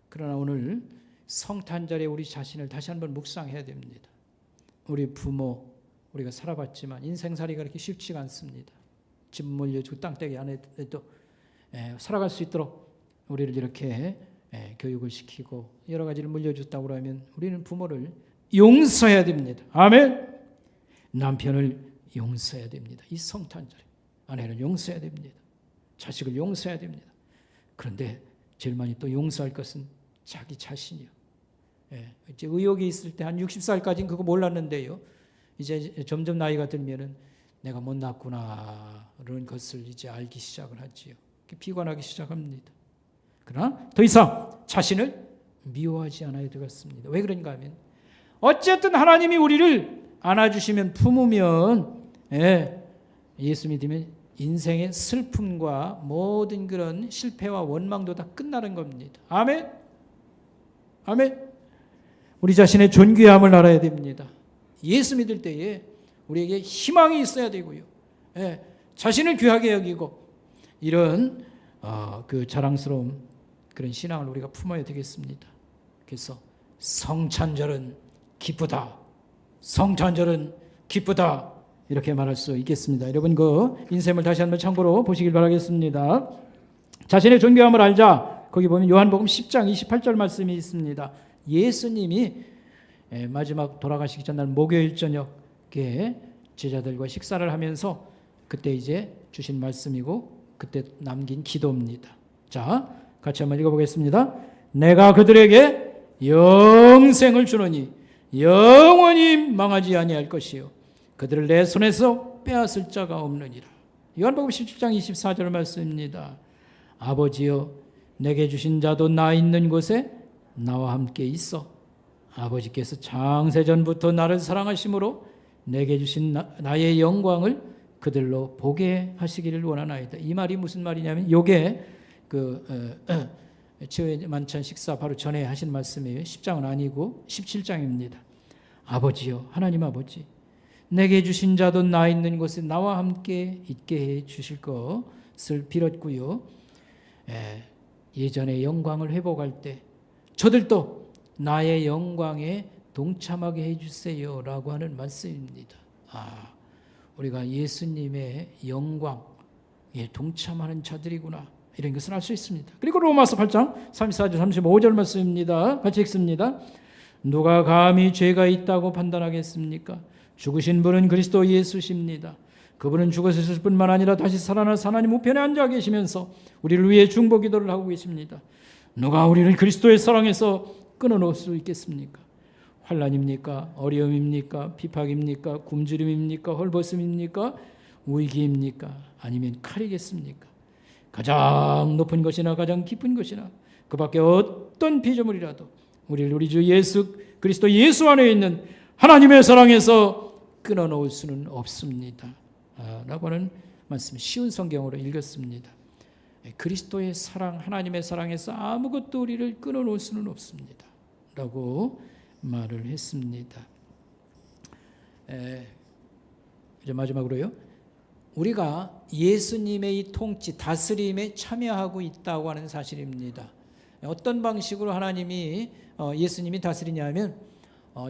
그러나 오늘 성탄절에 우리 자신을 다시 한번 묵상해야 됩니다. 우리 부모, 우리가 살아봤지만 인생살이가 그렇게 쉽지가 않습니다. 집 물려주고 땅떼기 안에도 살아갈 수 있도록 우리를 이렇게 교육을 시키고 여러 가지를 물려줬다고 하면 우리는 부모를 용서해야 됩니다. 아멘. 남편을 용서해야 됩니다. 이 성탄절에 아내를 용서해야 됩니다. 자식을 용서해야 됩니다. 그런데 제일 많이 또 용서할 것은 자기 자신이요. 이제 의욕이 있을 때 한 60살까지는 그거 몰랐는데요. 이제 점점 나이가 들면은 내가 못났구나 그런 것을 이제 알기 시작을 하지요. 비관하기 시작합니다. 그러나 더 이상 자신을 미워하지 않아야 되겠습니다. 왜 그런가 하면 어쨌든 하나님이 우리를 안아주시면 품으면 예수 믿으면 인생의 슬픔과 모든 그런 실패와 원망도 다 끝나는 겁니다. 아멘. 아멘. 우리 자신의 존귀함을 알아야 됩니다. 예수 믿을 때에 우리에게 희망이 있어야 되고요. 자신을 귀하게 여기고 이런 그 자랑스러운 그런 신앙을 우리가 품어야 되겠습니다. 그래서 성탄절은 기쁘다. 성탄절은 기쁘다. 이렇게 말할 수 있겠습니다. 여러분 그 인셈을 다시 한번 참고로 보시길 바라겠습니다. 자신의 존귀함을 알자. 거기 보면 요한복음 10장 28절 말씀이 있습니다. 예수님이 마지막 돌아가시기 전날 목요일 저녁에 제자들과 식사를 하면서 그때 이제 주신 말씀이고 그때 남긴 기도입니다. 자, 같이 한번 읽어보겠습니다. 내가 그들에게 영생을 주노니 영원히 망하지 아니할 것이요 그들을 내 손에서 빼앗을 자가 없느니라. 요한복음 17장 24절 말씀입니다. 아버지여 내게 주신 자도 나 있는 곳에 나와 함께 있어. 아버지께서 창세전부터 나를 사랑하심으로 내게 주신 나의 영광을 그들로 보게 하시기를 원하나이다. 이 말이 무슨 말이냐면 요게 최후의 만찬 식사 바로 전에 하신 말씀이에요. 10장은 아니고 17장입니다. 아버지여 하나님 아버지 내게 주신 자도 나 있는 곳에 나와 함께 있게 해 주실 것을 빌었고요. 예전의 영광을 회복할 때 저들도 나의 영광에 동참하게 해주세요 라고 하는 말씀입니다. 우리가 예수님의 영광에 동참하는 자들이구나 이런 것을 알 수 있습니다. 그리고 로마서 8장 34절 35절 말씀입니다. 같이 읽습니다. 누가 감히 죄가 있다고 판단하겠습니까? 죽으신 분은 그리스도 예수십니다. 그분은 죽으셨을 뿐만 아니라 다시 살아나서 하나님 우편에 앉아 계시면서 우리를 위해 중보 기도를 하고 계십니다. 누가 우리를 그리스도의 사랑에서 끊어놓을 수 있겠습니까? 환난입니까? 어려움입니까? 비박입니까? 굶주림입니까? 헐벗음입니까? 위기입니까? 아니면 칼이겠습니까? 가장 높은 것이나 가장 깊은 것이나 그 밖에 어떤 피조물이라도 우리를 우리 주 예수 그리스도 예수 안에 있는 하나님의 사랑에서 끊어놓을 수는 없습니다. 라고 하는 말씀 쉬운 성경으로 읽었습니다. 그리스도의 사랑 하나님의 사랑에서 아무것도 우리를 끊어놓을 수는 없습니다. 라고 말을 했습니다. 이제 마지막으로요. 우리가 예수님의 이 통치, 다스림에 참여하고 있다고 하는 사실입니다. 어떤 방식으로 하나님이 예수님이 다스리냐면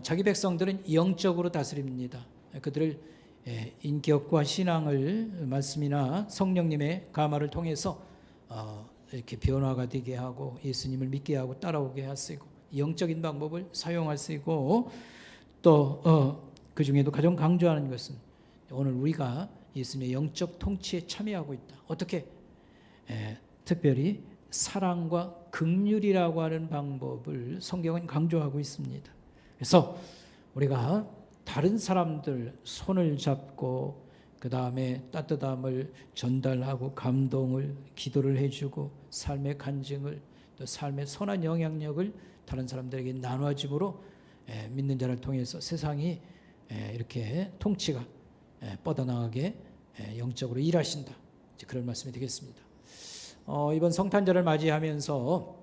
자기 백성들은 영적으로 다스립니다. 그들을 인격과 신앙을 말씀이나 성령님의 감화를 통해서 이렇게 변화가 되게 하고 예수님을 믿게 하고 따라오게 하시고 영적인 방법을 사용하시고 또 그 중에도 가장 강조하는 것은 오늘 우리가 예수님의 영적 통치에 참여하고 있다. 어떻게? 특별히 사랑과 긍휼이라고 하는 방법을 성경은 강조하고 있습니다. 그래서 우리가 다른 사람들 손을 잡고 그 다음에 따뜻함을 전달하고 감동을 기도를 해주고 삶의 간증을 또 삶의 선한 영향력을 다른 사람들에게 나눠줌으로 믿는 자를 통해서 세상이 이렇게 통치가 뻗어나가게 영적으로 일하신다. 그런 말씀이 되겠습니다. 이번 성탄절을 맞이하면서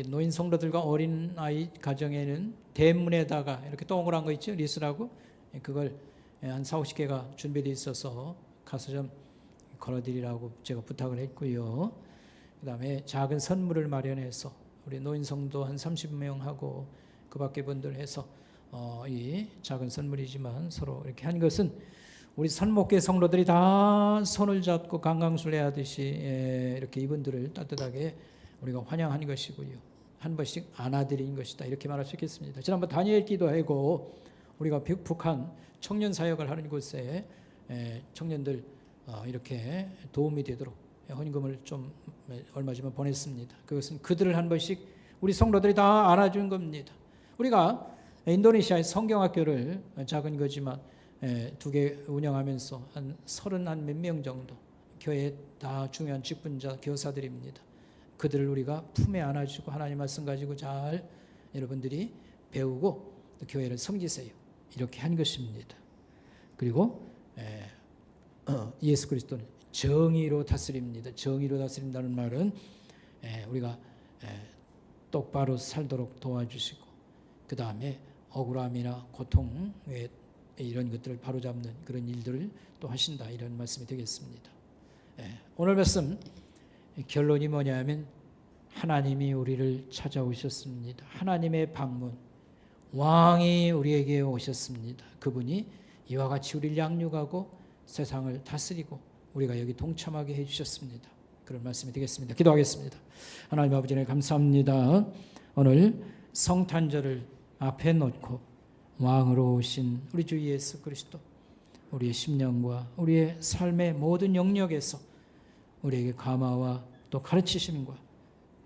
노인 성도들과 어린 아이 가정에는 대문에다가 이렇게 동그란 거 있죠, 리스라고. 그걸 한 40-50개가 준비되어 있어서 가서 좀 걸어드리라고 제가 부탁을 했고요. 그 다음에 작은 선물을 마련해서 우리 노인 성도 한 30명하고 그 밖에 분들 해서 이 작은 선물이지만 서로 이렇게 한 것은 우리 선목계 성도들이 다 손을 잡고 강강술래 하듯이 이렇게 이분들을 따뜻하게 우리가 환영한 것이고요. 한 번씩 안아드린 것이다. 이렇게 말할 수 있겠습니다. 지난번 다니엘 기도하고 우리가 북한 청년 사역을 하는 곳에 청년들 이렇게 도움이 되도록 헌금을 좀 얼마 전에 보냈습니다. 그것은 그들을 한 번씩 우리 성도들이 다 안아준 겁니다. 우리가 인도네시아의 성경학교를 작은 거지만 2개 운영하면서 한 30 몇 명 정도 교회에 다 중요한 직분자 교사들입니다. 그들을 우리가 품에 안아주고 하나님 말씀 가지고 잘 여러분들이 배우고 교회를 섬기세요. 이렇게 한 것입니다. 그리고 예수 그리스도는 정의로 다스립니다. 정의로 다스린다는 말은 우리가 똑바로 살도록 도와주시고 그 다음에 억울함이나 고통 이런 것들을 바로잡는 그런 일들을 또 하신다. 이런 말씀이 되겠습니다. 오늘 말씀 결론이 뭐냐면 하나님이 우리를 찾아오셨습니다. 하나님의 방문, 왕이 우리에게 오셨습니다. 그분이 이와 같이 우리를 양육하고 세상을 다스리고 우리가 여기 동참하게 해주셨습니다. 그런 말씀이 되겠습니다. 기도하겠습니다. 하나님 아버지 감사합니다. 오늘 성탄절을 앞에 놓고 왕으로 오신 우리 주 예수 그리스도, 우리의 심령과 우리의 삶의 모든 영역에서 우리에게 감화와 또 가르치심과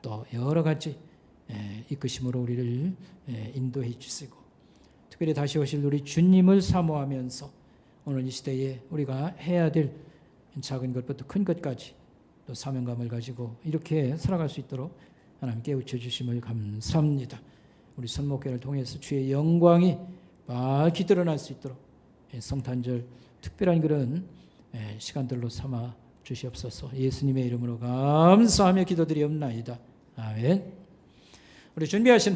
또 여러 가지 이끄심으로 우리를 인도해 주시고 특별히 다시 오실 우리 주님을 사모하면서 오늘 이 시대에 우리가 해야 될 작은 것부터 큰 것까지 또 사명감을 가지고 이렇게 살아갈 수 있도록 하나님 깨우쳐 주심을 감사합니다. 우리 선목교회를 통해서 주의 영광이 밝히 드러날 수 있도록 성탄절 특별한 그런 시간들로 삼아 주시옵소서. 예수님의 이름으로 감사하며 기도드리옵나이다. 아멘. 우리 준비하신